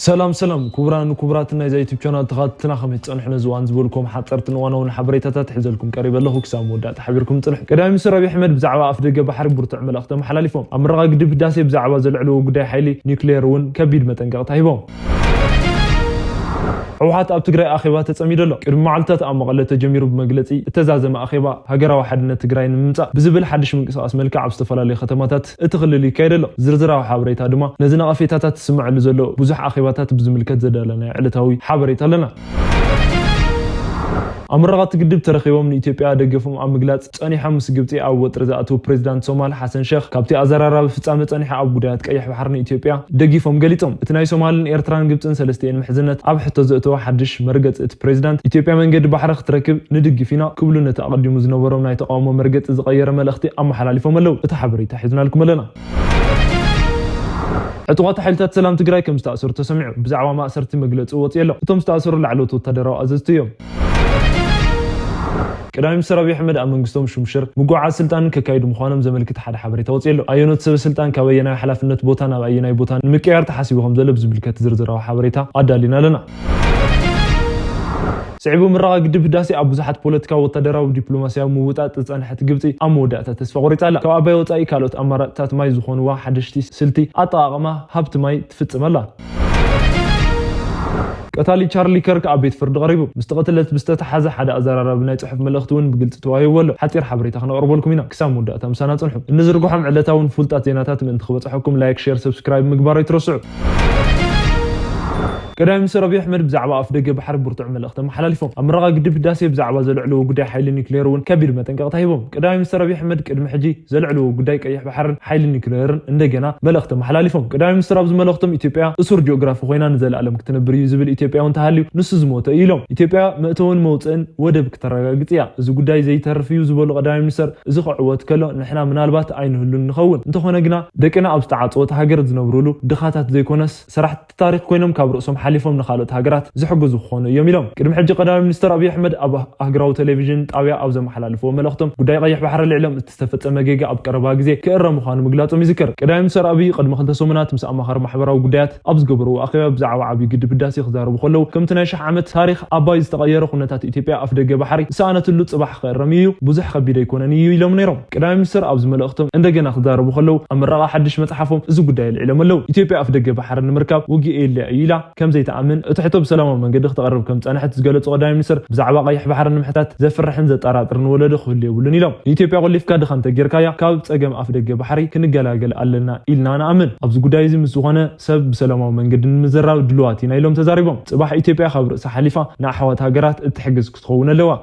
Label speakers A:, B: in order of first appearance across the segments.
A: سلام كبران وكبراتنا زي يوتيوب قناه تغاتنا خميت صنحنا زوان زبولكم حطرتن وانا حبريتات تحزلكم قريب الله كسام ودات حبيركم صنح قدامي مستر ابي احمد بزعوا افدقه بحر برتع ملخته محلاليفهم امرغا قدب داسي بزعوا زلعلو غداي حيلي نيوكلير ون كبيد متنقق تايبهم روحات اب تግራይ አኺባ ተጸሚዶ ኣሎ ቅድሚ ማዓልታት ኣብ መቐለ ተጀሚሩ ብመግለጺ እተዛዘመ አኺባ ሃገራዊ ሓድነት ትግራይ ንምምጻእ ብዝብል ሓድሽ ምንቅስቃስ መልክዕ ኣብ ዝተፈላለዩ ከተማታት እትኽልል ይካየድ ኣሎ ዝርዝራዊ ሓበሬታ ድማ ነዚ ነቐፌታታት ዝስምዓሉ ዘሎ ብዙሕ አኺባታት ብዝምልከት ዘዳለና ዕለታዊ ሓበሬታ ኣለና أمرغات قدب ترخيهم من إثيوبيا دقفهم عم مجلات صنيحة مسجبتي أو وترزقته بريزيدنت صومال حسن شيخ كابتي أزرارا في تعمل صنيحة أو بدايات كأي بحرنا إثيوبيا دقفهم قليتهم اتناي صومال إيرتران جبتن سلستين محزنة أب حتى زقته حدش مرقت بريزيدنت إثيوبيا من قد بحر اختركب ندق فينا كلنا تقدم مزنورهم نايت قاموا مرقت زغير ملختي أما حلاليفهم اللو تحبري تحيزنا لكم لنا عطوات حيلتات سلام تقراي كم استأثر تسمعوا بزعوا ما أسرت مجلات وطي له تم استأثر العلوت والتدراء أزستيهم قدامي مستر ابي احمد امنغستوم شمشر مقوعه سلطان ككايد مخانم زملكت حد حبري توصيلو ايونت سب سلطان كبينا حلافنت بوتانا بايناي بوتان مقيار تحسبهم زلب زبلكت زرزراو حبريتا ادالينا لنا صعبوا مرغا قدب داسي ابو زحات بوليتيكا وتدراو دبلوماسيا موطات تصنحت غبطي امودات تسفا قريطالا كاباي وطاي كالوت امارات ماي زخونوا حدشتي سلتي اطاقما هبت ماي تفصملا قتالي تشارلي كيرك ابيت فرد قريبو مستقتلت بستتحازه حدا ازرارا بناي صحف ملختون بقلت توايولو حتير حبريتا خنقرب لكم هنا كسام وداتا مسانا صنحو نزرغوهم علتاون فولطات زيناتات من تخبصحكم لايك شير سبسكرايب مغبار يترسعوا قدامي مستر ابي احمد بزعوا افدقه بحر برتع ملختم حلاليفهم امرغا قدب داسي بزعوا زلعلو غداي حيل نيوكلير ون كبير متنقق تايبهم قدامي مستر ابي احمد قدم حجي زلعلو غداي قيح بحر حيل نيوكلير اندغنا ملختم حلاليفهم قدامي مستر ابز ملختم اثيوبيا اسور جغرافي خوينا نزل عالم كتنبر يزبل اثيوبيا وانت هاليو نص زموت ايلهم اثيوبيا متون موطن ودب كترغاغطيا از غداي زي ترفيو زبلو قدامي مستر از قعوت كلو نحنا منالبات عين هلو نخون انت خونا غنا دقنا اب تعاصوت هاجر زنبرولو دخاتات زيكونس سرحت تاريخ كوينم كابرسهم حليفهم نخالوت هاجرات زحجزو خونه يوميلهم قدم حجي قدامي منستر ابي احمد ابو اهجراو تلفزيون طاويا ابو زمحلالفو ملختم غداي قيح بحر العلم تستفصم مجيجا اب قربا غزي كرم خانو مغلاطم يذكر قدامي منستر ابي قدم خنت سومنات مس امخر محبراو غدايات ابز غبرو اخيبا بزعوا ابي قدب داسي خزارو خلو كم تناشح عمت تاريخ اباي استغير خنتات اثيوبيا افدقه بحري سانه اللو صباح خرميو بزح خبيد يكونني يلوم نيرم قدامي منستر ابز ملختم اندغنا خزارو خلو امرغا حدش مصحفهم از غداي العلم لو اثيوبيا افدقه بحر نمركب وغي ايلا ايلا كم زي تامن اتحتو بسلام من قد تقرب كم صنحت زغلص قدامي منستر بزعوا قيح بحر نمحتات زفرحن زطراطرن ولد خلي يبلن يلوم اثيوبيا قليف كاد خنت غيركايا كاب صقم افدقه بحري كنغلاغل علنا إلنا نامن ابز غداي زي مسخونه سب بسلامو منقد نمزراو دلواتي نايلوم تزاريبهم صباح اثيوبيا خبر صحليفه ناحوات هاجرات اتحجز كتخون لوا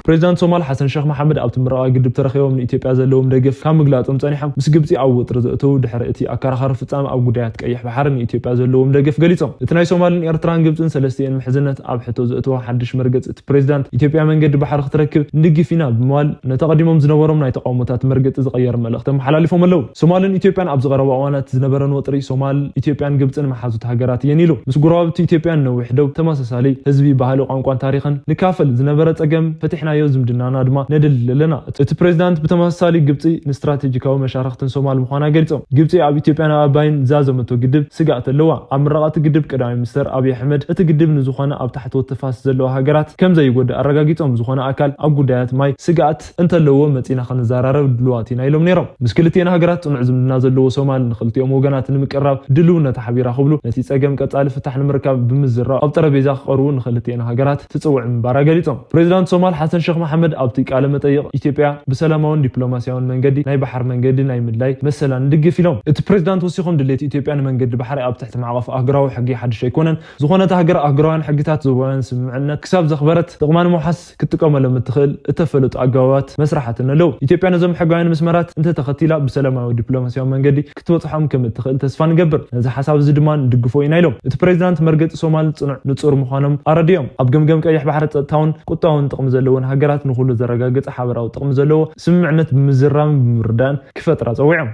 A: بريزيدنت صومال حسن شيخ محمد ابت مرقا قدب ترخيهم من اثيوبيا زلوم دغف كام مغلاطم صنيحم مس غبطي او وترزقتو دحرئتي اكرخر فصام او غدايات قيح بحر من اثيوبيا زلوم دغف غليصم اتناي صومالن ايرتران غبطن سلستين محزنت اب حتو زقتو حدش مرقص بريزيدنت اثيوبيا منقد بحر اختركب ندغفينا بموال نتقدمهم زنبرهم ناي تقومتات مرقص زغير ملختم حلاليفهم لو صومالن اثيوبيان اب زغروا اوانات زنبرن وطري صومال اثيوبيان غبطن محازوت هاجرات ينيلو مس غراوت اثيوبيان نو وحدو تماسسالي حزبي بحالو قانقان تاريخن نكافل زنبره صقم فتحنا يو زمدنا ندل لنا ات بريزيدنت بتمثالي غبطي استراتيجيكاو مشارختن صومال مخانا غلصم غبطي اب اثيوبيا اباين زازمتو غدب سغات لوا امرقات غدب قدامي مستر ابي احمد ات غدب نزخونه اب تحت وتفاس زلو هاجرات كم زي يغد ارغاغيطم زخونه اكل اب غدايات ماي سغات انت لو مصينا خنزارارب دلواتينا يلوم نيرم مسكلتينا هاجرات نعزمنا زلو صومال نخلتيهم وغنات نمقرب دلونا تحبيرا خبلو نتي صقم قصال فتح المركب بمزرا اب طربيزا قرو نخلتينا هاجرات تصوع مبارا غليطم بريزيدنت صومال حسن شيخ محمد ابتي قال متيق اثيوبيا بسلامون دبلوماسيون منجدي ناي بحر منجدي ناي مدلاي مثلا ندغ فيلم ات بريزيدنت وسيخون دليت اثيوبيا منجد بحر اب تحت معقف اغراو حقي حدش يكونن زخونه هاجر اغراوان حقيتات زوان سمعنا كساب زخبرت طقمان محس كتقوم لما تخل اتفلط اغاوات مسرحتنا لو اثيوبيا نزم حقاين مسمرات انت تختيلا بسلاماو دبلوماسيون منجدي كتوصحهم كم تخل تسفا نغبر نزا حساب زدمان دغفو ينايلو ات بريزيدنت مرقط صومال صنع نصور مخانم ارديوم اب گمگم قيح بحر تاون قطاون طقم زلون هاجرات نخلو زرغاغص حبراو طقم زلو سمعنت بمزرام بمردان كفترة صويعم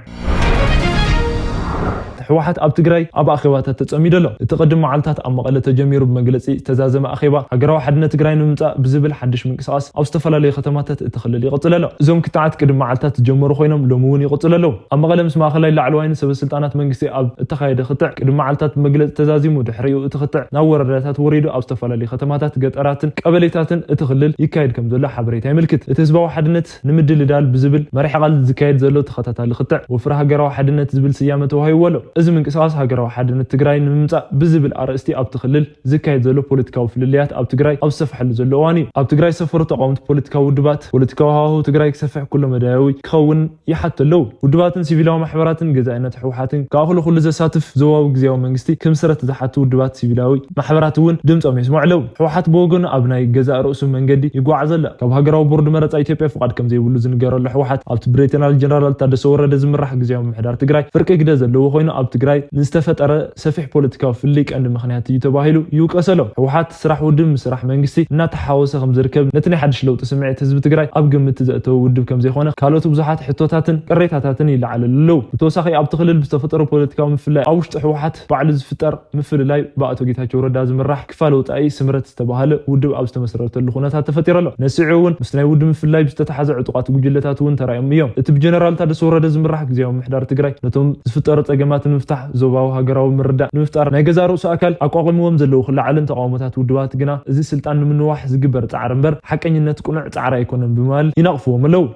A: ሕወሓት ኣብ ትግራይ ኣብ ኣኼባታት ተጸሚዱ ኣሎ እቲ ቅድም መዓልታት ኣብ መቐለ ተጀሚሩ ብመግለጺ ተዛዘመ ኣኼባ ሃገራዊ ሓድነት ትግራይ ንምምጻእ ብዝብል ሓድሽ ምንቅስቓስ ኣብ ዝተፈላለዩ ከተማታት እቲ ክልል ይቕጽል ኣሎ እዞም ክትዓት ቅድም መዓልታት ዝጀመሩ ኮይኖም ሎሚ እውን ይቕጽሉ ኣለዉ ኣብ መቐለ ምስ ማእኸላይ ላዕለዋይን ሰበስልጣናት መንግስቲ ኣብ እተኻየደ ክትዕ ቅድም መዓልታት ብመግለጺ ተዛዚሙ ድሕሪኡ እቲ ክትዕ ናብ ወረዳታት ወሪዱ ኣብ ዝተፈላለዩ ከተማታት ገጠራትን ቀበሌታትን እቲ ክልል ይካየድ ከም ዘሎ ሓበሬታ ይምልክት እቲ ህዝባዊ ሓድነት ንምድልዳል ብዝብል መሪሕ ቃል ዝካየድ ዘሎ ተኸታታሊ ክትዕ ወፍሪ ሃገራዊ ሓድነት ዝብል ስያመ ተዋሂብዎ ኣሎ እዚ ምንቅስቓስ ሃገራዊ ሓድነት ትግራይ ንምምጻእ ብዝብል ኣርእስቲ ኣብቲ ክልል ዝካየድ ዘሎ ፖለቲካዊ ፍልልያት ኣብ ትግራይ ኣብ ዝሰፍሐሉ ዘሎ እዋን እዩ ኣብ ትግራይ ሰፈሩ ተቃውምቲ ፖለቲካዊ ውድባት ፖለቲካዊ ሃዋህው ትግራይ ክሰፍሕ ኩሎ መዳያዊ ክኸውን ይሓቱ ኣለዉ ውድባትን ሲቪላዊ ማሕበራትን ገዛእነት ሕወሓትን ካእኽሉ ኩሉ ዘሳትፍ ዞባዊ ግዝያዊ መንግስቲ ክምስረት ዝሓቱ ውድባት ሲቪላዊ ማሕበራት እውን ድምፆም የስምዑ ኣለዉ ሕወሓት ብወገኑ ኣብ ናይ ገዛእ ርእሱ መንገዲ ይጓዓዝ ኣሎ ካብ ሃገራዊ ቦርድ መረፃ ኢትዮጵያ ፍቃድ ከም ዘይብሉ ዝንገረሉ ሕወሓት ኣብቲ ብሬተናል ጀነራል ታደሰ ወረደ ዝምራሕ ግዝያዊ ምምሕዳር ትግራይ ፍርቂ ግደ ዘለዎ ኮይኑ ኣብ ትግራይ ንዝተፈጠረ ሰፊሕ ፖለቲካዊ ፍልይ ቀንዲ ምክንያት እዩ ተባሂሉ ይውቀስ ኣሎ ሕወሓት ስራሕ ውድብ ምስራሕ መንግስቲ እናተሓወሰ ከም ዝርከብ ነቲ ናይ ሓድሽ ለውጢ ስምዒት ህዝቢ ትግራይ ኣብ ግምት ዘእተወ ውድብ ከም ዘይኮነ ካልኦት ብዙሓት ሕቶታትን ቅሬታታትን ይለዓለሉ ኣለዉ ብተወሳኺ ኣብቲ ክልል ብዝተፈጠረ ፖለቲካዊ ምፍላይ ኣብ ውሽጢ ሕወሓት ባዕሉ ዝፍጠር ምፍልላይ ብኣቶ ጌታቸው ረዳ ዝምራሕ ክፋል ወፃኢ ስምረት ዝተባሃለ ውድብ ኣብ ዝተመስረተሉ ኩነታት ተፈጢሩ ኣሎ ነስዒ እውን ምስ ናይ ውድብ ምፍላይ ብዝተተሓዘ ዕጡቃት ጉጅለታት እውን ተራእዮም እዮም እቲ ብጀነራል ታደሰ ወረደ ዝምራሕ ግዝያዊ ምምሕዳር ትግራይ ነቶም ዝፍጠሩ ፀገማት ንምፍታሕ ዞባዊ ሃገራዊ ምርዳእ ንምፍጣር ናይ ገዛ ርእሱ ኣካል ኣቋቂምዎም ዘለዉ ክላዓልን ተቃውሞታት ውድባት ግና እዚ ስልጣን ንምንዋሕ ዝግበር ፃዕሪ እምበር ሓቀኝነት ቁኑዕ ፃዕሪ ኣይኮነን ብምባል ይነቕፍዎም ኣለዉ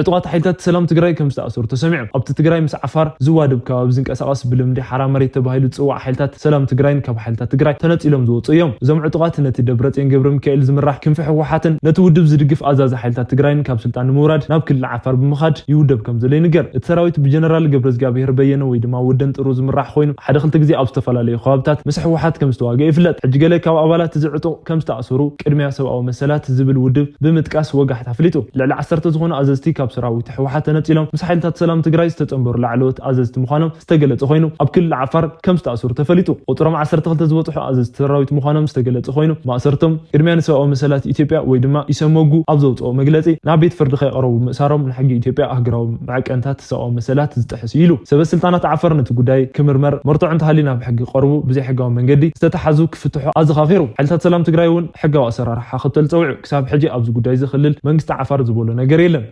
A: ዕጡቃት ሓይልታት ሰላም ትግራይ ከም ዝተኣሰሩ ተሰሚዑ ኣብቲ ትግራይ ምስ ዓፋር ዝዋድብ ከባቢ ዝንቀሳቐስ ብልምዲ ሓራ መሬት ተባሂሉ ዝፅዋዕ ሓይልታት ሰላም ትግራይን ካብ ሓይልታት ትግራይ ተነፂሎም ዝወፁ እዮም እዞም ዕጡቃት ነቲ ደብረፅዮን ገብረ ሚካኤል ዝምራሕ ክንፊ ሕወሓትን ነቲ ውድብ ዝድግፍ ኣዛዚ ሓይልታት ትግራይን ካብ ስልጣን ንምውራድ ናብ ክልል ዓፋር ብምኻድ ይውደብ ከም ዘሎ ይንገር እቲ ሰራዊት ብጀነራል ገብረ ዝጋብሔር በየነ ወይ ድማ ወደን ጥሩ ዝምራሕ ኮይኑ ሓደ ክልተ ግዜ ኣብ ዝተፈላለዩ ከባቢታት ምስ ሕወሓት ከም ዝተዋግአ ይፍለጥ ሕጂ ገለ ካብ ኣባላት እዚ ዕጡቕ ከም ዝተኣሰሩ ቅድሚያ ሰብኣዊ መሰላት ዝብል ውድብ ብምጥቃስ ወጋሕታ ኣፍሊጡ ልዕሊ 10 ዝኾኑ ኣዘዝቲ ካብ ሰራዊት ሕወሓት ተነፂሎም ምስ ሓይልታት ሰላም ትግራይ ዝተጸንበሩ ላዕለዎት ኣዘዝቲ ምዃኖም ዝተገለጸ ኮይኑ ኣብ ክልል ዓፋር ከም ዝተኣሰሩ ተፈሊጡ ቁጥሮም 12 ዝበፅሑ ኣዘዝቲ ሰራዊት ምዃኖም ዝተገለጸ ኮይኑ ማእሰርቶም ቅድሚያ ንሰብኣዊ መሰላት ኢትዮጵያ ወይ ድማ ይሰመጉ ኣብ ዘውፅኦ መግለጺ ናብ ቤት ፍርዲ ከይቀረቡ ምእሳሮም ንሕጊ ኢትዮጵያ ሃገራዊ ማዕቀንታት ሰብኣዊ መሰላት ዝጥሕስ ኢሉ ሰበስልጣናት ዓፋር ነቲ ጉዳይ ክምርመር መርትዖ እንተሃሊና ብሕጊ ቀርቡ ብዘይ ሕጋዊ መንገዲ ዝተተሓዙ ክፍትሑ ኣዘኻኺሩ ሓይልታት ሰላም ትግራይ እውን ሕጋዊ ኣሰራርሓ ክትል ፀውዑ ክሳብ ሕጂ ኣብዚ ጉዳይ ዝኽልል መንግስቲ ዓፋር ዝበሎ ነገር የለን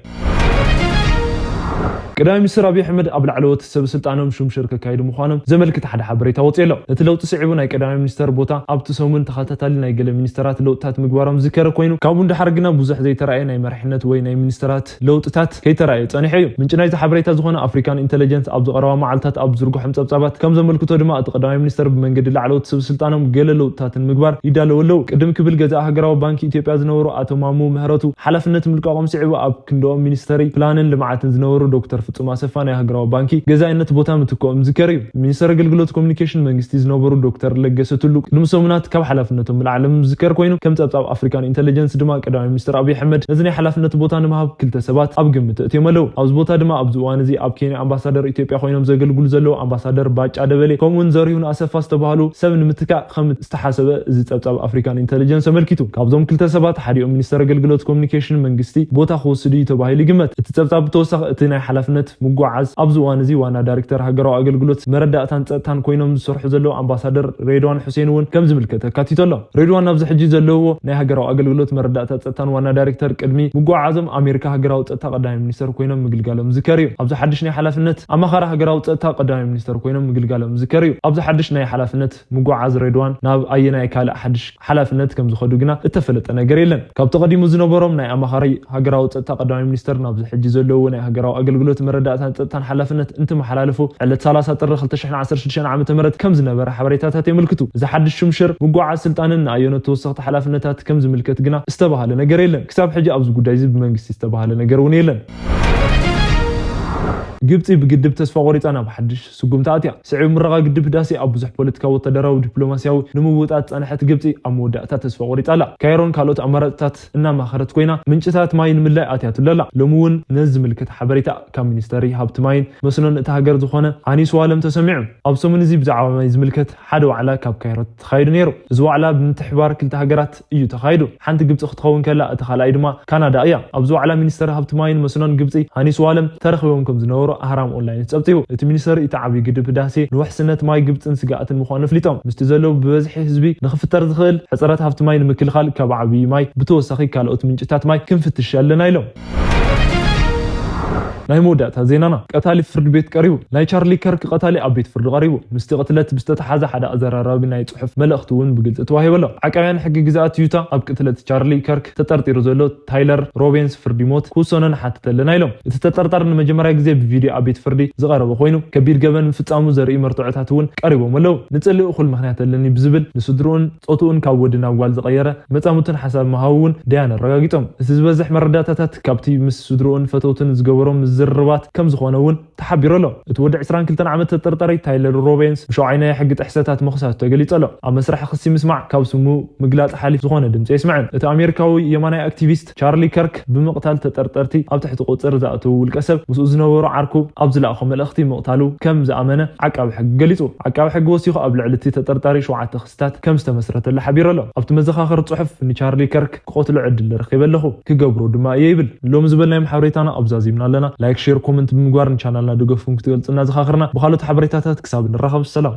A: ቀዳማይ ሚኒስትር አብይ አሕመድ ኣብ ላዕለዎት ሰበስልጣኖም ሹምሽር ከካይዱ ምዃኖም ዘመልክት ሓደ ሓበሬታ ወፂኡ ኣሎ እቲ ለውጢ ስዒቡ ናይ ቀዳማይ ሚኒስትር ቦታ ኣብቲ ሰሙን ተኸታታሊ ናይ ገለ ሚኒስትራት ለውጥታት ምግባሮም ዝከረ ኮይኑ ካብኡ እንድሓር ግና ብዙሕ ዘይተረኣየ ናይ መራሕነት ወይ ናይ ሚኒስትራት ለውጥታት ከይተረኣየ ፀኒሑ እዩ ምንጭ ናይዚ ሓበሬታ ዝኾነ ኣፍሪካን ኢንተለጀንስ ኣብ ዝቐረባ መዓልታት ኣብ ዝርግሖም ፀብፃባት ከም ዘመልክቶ ድማ እቲ ቀዳማይ ሚኒስትር ብመንገዲ ላዕለዎት ሰበስልጣኖም ገለ ለውጥታትን ምግባር ይዳለዉ ኣለዉ ቅድም ክብል ገዛእ ሃገራዊ ባንኪ ኢትዮጵያ ዝነበሩ ኣቶ ማሙ ምህረቱ ሓላፍነት ምልቃቆም ስዒቡ ኣብ ክንዶኦም ሚኒስተሪ ፕላንን ልምዓትን ዝነበሩ ዶክተር ፍጹም አሰፋ ናይ ሃገራዊ ባንኪ ገዛእነት ቦታ ምትኮም ዝከር እዩ ሚኒስተር አገልግሎት ኮሙኒኬሽን መንግስቲ ዝነበሩ ዶክተር ለገሰ ቱሉ ቅድም ሰሙናት ካብ ሓላፍነቶም ምልዓለም ዝከር ኮይኑ ከም ፀብፃብ ኣፍሪካን ኢንተለጀንስ ድማ ቀዳማይ ሚኒስትር አብይ አሕመድ ነዚ ናይ ሓላፍነት ቦታ ንምሃብ ክልተ ሰባት ኣብ ግምት እትዮም ኣለዉ ኣብዚ ቦታ ድማ ኣብዚ እዋን እዚ ኣብ ኬንያ ኣምባሳደር ኢትዮጵያ ኮይኖም ዘገልግሉ ዘለዉ ኣምባሳደር ባጫ ደበሌ ከምኡውን ዘሪሁን ኣሰፋ ዝተባሃሉ ሰብ ንምትካእ ከም ዝተሓሰበ እዚ ፀብፃብ ኣፍሪካን ኢንተለጀንስ ኣመልኪቱ ካብዞም ክልተ ሰባት ሓዲኦም ሚኒስተር አገልግሎት ኮሙኒኬሽን መንግስቲ ቦታ ክወስዱ እዩ ተባሂሉ ይግመት እቲ ፀብፃብ ብተወሳኺ እቲ ናይ ሓላፍነት ምጓዓዝ ኣብዚ እዋን እዚ ዋና ዳይሬክተር ሃገራዊ አገልግሎት መረዳእታን ፀጥታን ኮይኖም ዝሰርሑ ዘለዉ ኣምባሳደር ሬድዋን ሁሴን እውን ከም ዝምልከት ኣካቲቱ ኣሎ ሬድዋን ኣብዚ ሕጂ ዘለዎ ናይ ሃገራዊ አገልግሎት መረዳእታ ፀጥታን ዋና ዳይሬክተር ቅድሚ ምጓዓዞም ኣሜሪካ ሃገራዊ ፀጥታ ቀዳማይ ሚኒስተር ኮይኖም ምግልጋሎም ዝከር እዩ ኣብዚ ሓድሽ ናይ ሓላፍነት ኣማኻሪ ሃገራዊ ፀጥታ ቀዳማይ ሚኒስተር ኮይኖም ምግልጋሎም ዝከር እዩ ኣብዚ ሓድሽ ናይ ሓላፍነት ምጓዓዝ ሬድዋን ናብ ኣየናይ ካልእ ሓድሽ ሓላፍነት ከም ዝኸዱ ግና እተፈለጠ ነገር የለን ካብ ተቐዲሙ ዝነበሮም ናይ ኣማኻሪ ሃገራዊ ፀጥታ ቀዳማይ ሚኒስተር ናብዚ ሕጂ ዘለዉ ናይ ሃገራዊ አገልግሎት መረዳእታን ፀጥታን ሓላፍነት እንትመሓላለፉ ዕለት 30 ጥሪ 2016 ዓ.ም ከም ዝነበረ ሓበሬታታት የመልክቱ እዚ ሓድሽ ሹምሽር ምጓዓዝ ስልጣንን ንኣየኖት ተወሰኽቲ ሓላፍነታት ከም ዝምልከት ግና ዝተባሃለ ነገር የለን ክሳብ ሕጂ ኣብዚ ጉዳይ እዚ ብመንግስቲ ዝተባሃለ ነገር እውን የለን ግብጽ بجدب تسفى غريطة نام حدش سجوم تأتيا سعيد مرة جدب داسي أبو زح بوليتيكا وتدرا ودبلوماسيا نموتات أنا حتى جبتي أمودة تسفى غريطة لا كايرون كالوت أمرتات إنما خرت كوينا من شتات ماين من لا أتيات لا لمون نزم الكت حبريتا كم منستري هابت ماين مثلا تهجر دخانة عني سوالم تسمعهم أبصو من زي بزعوا ما يزملكت حدو على كاب كايرت خير نيرو زو على بنت حوار كل تهجرات إيو تخيدو حنت جبت أخت خوان كلا أتخلى إدما كندا أيا أبزو على منستر هابت ماين مثلا جبتي عني سوالم ترخيهم كم زنور ዝገበሮ ኣህራም ኦንላይን ጸብጢቡ እቲ ሚኒስተር ኢታዓቢ ግድብ ህዳሴ ንውሕስነት ማይ ግብፅን ስጋኣትን ምዃኑ ፍሊጦም ምስቲ ዘለው ብበዝሒ ህዝቢ ንኽፍጠር ዝኽእል ሕፅረት ሃብቲ ማይ ንምክልኻል ካብ ዓብዪ ማይ ብተወሳኺ ካልኦት ምንጭታት ማይ ክንፍትሽ ኣለና ኢሎም ናይ መወዳእታ ዜናና ቀታሊ ፍርድ ቤት ቀሪቡ ናይ ቻርሊ ከርክ ቀታሊ ኣብ ቤት ፍርዲ ቀሪቡ ምስቲ ቅትለት ብዝተተሓዘ ሓደ ኣዘራራቢ ናይ ጽሑፍ መልእኽቲ እውን ብግልፂ ተዋሂበሎ ዓቃብያን ሕጊ ግዛኣት ዩታ ኣብ ቅትለት ቻርሊ ከርክ ተጠርጢሩ ዘሎ ታይለር ሮቢንስ ፍርዲ ሞት ክውሰኖ ንሓትተለና ኢሎም እቲ ተጠርጣሪ ንመጀመርያ ግዜ ብቪድዮ ኣብ ቤት ፍርዲ ዝቐረበ ኮይኑ ከቢድ ገበን ምፍጻሙ ዘርኢ መርትዖታት እውን ቀሪቦም ኣለው ንጸሊኡ እኹል ምኽንያት ኣለኒ ብዝብል ንስድሩኡን ጾቱኡን ካብ ወዲ ናብ ጓል ዝቐየረ መጻሙትን ሓሳብ መሃቡ እውን ዳያን ኣረጋጊጦም እቲ ዝበዝሕ መረዳእታታት ካብቲ ምስ ስድሩኡን ፈተውትን ዝገበሮም ዝርባት ከም ዝኾነ እውን ተሓቢሩ ኣሎ እቲ ወዲ 22 ዓመት ተጠርጣሪ ታይለር ሮቢንስ ብሸውዓይና ሕጊ ጥሕሰታት መኽሳቱ ተገሊጹ ኣሎ ኣብ መስርሕ ክሲ ምስማዕ ካብ ስሙ ምግላጽ ሓሊፍ ዝኾነ ድምፂ ይስምዕን እቲ ኣሜሪካዊ የማናይ ኣክቲቪስት ቻርሊ ከርክ ብምቕታል ተጠርጠርቲ ኣብ ትሕቲ ቁፅር ዝኣተው ውልቀ ሰብ ምስኡ ዝነበሩ ዓርኩ ኣብ ዝለኣኾ መልእኽቲ ምቕታሉ ከም ዝኣመነ ዓቃቢ ሕጊ ገሊጹ ዓቃቢ ሕጊ ወሲኹ ኣብ ልዕሊ እቲ ተጠርጣሪ 7 ክስታት ከም ዝተመስረተሉ ሓቢሩ ኣሎ ኣብቲ መዘኻኸሪ ጽሑፍ ንቻርሊ ከርክ ክቆትሉ ዕድል ረኺበ ኣለኹ ክገብሮ ድማ እየ ይብል ሎሚ ዝበልናይ ማሕበሬታና ኣብዛዚምና ኣለና ላይክ ሼር ኮመንት ብምግባር ቻናልና ድገፉን ክትገልጹና ዝኻኽርና ብኻልኦት ሓበሬታታት ክሳብ ንራኸብ ሰላም